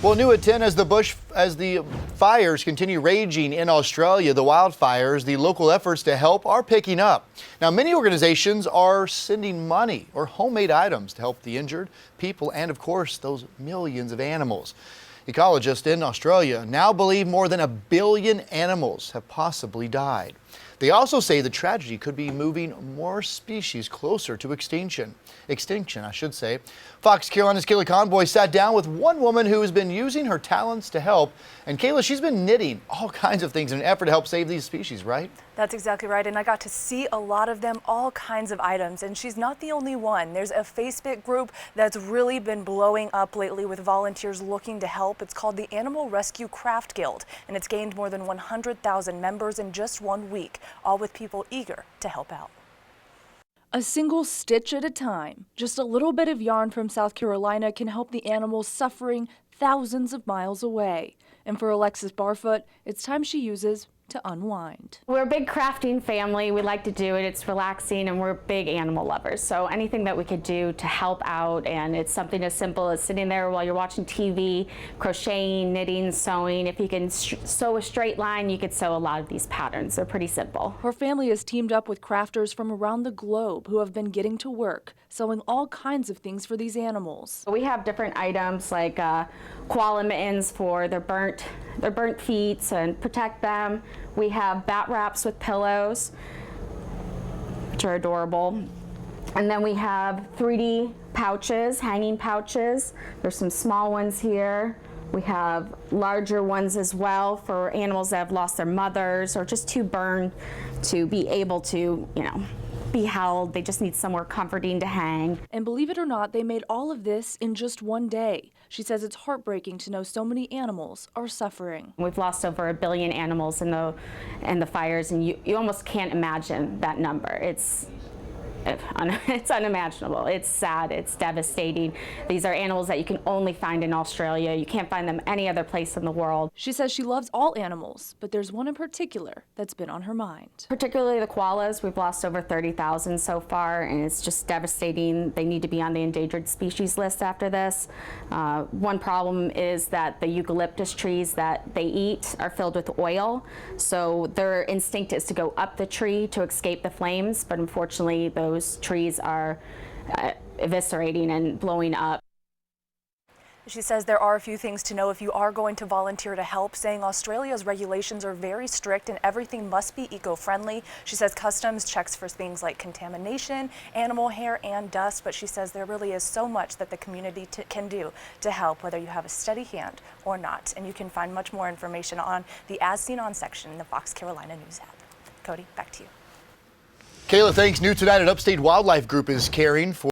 Well, new at 10 as the fires continue raging in Australia, the wildfires, the local efforts to help are picking up. Now, many organizations are sending money or homemade items to help the injured people and, of course, those millions of animals. Ecologists in Australia now believe more than 1 billion animals have possibly died. They also say the tragedy could be moving more species closer to extinction. Extinction, I should say. Fox Carolina's Kayla Conboy sat down with one woman who has been using her talents to help. And Kayla, she's been knitting all kinds of things in an effort to help save these species, right? That's exactly right. And I got to see a lot of them, all kinds of items. And she's not the only one. There's a Facebook group that's really been blowing up lately with volunteers looking to help. It's called the Animal Rescue Craft Guild, and it's gained more than 100,000 members in just 1 week, all with people eager to help out. A single stitch at a time, just a little bit of yarn from South Carolina can help the animals suffering thousands of miles away. And for Alexis Barfoot, it's time she uses to unwind. We're a big crafting family. We like to do it. It's relaxing, and we're big animal lovers. So anything that we could do to help out, and it's something as simple as sitting there while you're watching TV, crocheting, knitting, sewing. If you can sew a straight line, you could sew a lot of these patterns. They're pretty simple. Her family has teamed up with crafters from around the globe who have been getting to work, sewing all kinds of things for these animals. We have different items like koala mittens for their burnt feet and protect them. We have bat wraps with pillows, which are adorable. And then we have 3D pouches, hanging pouches. There's some small ones here. We have larger ones as well for animals that have lost their mothers or just too burned to be able to, be held. They just need somewhere comforting to hang. And believe it or not, they made all of this in just 1 day. She says it's heartbreaking to know so many animals are suffering. We've lost over 1 billion animals in the fires, and you almost can't imagine that number. It's unimaginable. It's sad. It's devastating. These are animals that you can only find in Australia. You can't find them any other place in the world. She says she loves all animals, but there's one in particular that's been on her mind. Particularly the koalas. We've lost over 30,000 so far, and it's just devastating. They need to be on the endangered species list after this. One problem is that the eucalyptus trees that they eat are filled with oil, so their instinct is to go up the tree to escape the flames, but unfortunately those trees are eviscerating and blowing up. She says there are a few things to know if you are going to volunteer to help, saying Australia's regulations are very strict and everything must be eco-friendly. She says customs checks for things like contamination, animal hair, and dust, but she says there really is so much that the community can do to help, whether you have a steady hand or not. And you can find much more information on the As Seen On section in the Fox Carolina News app. Cody, back to you. Kayla, thanks. New tonight at Upstate Wildlife Group is caring for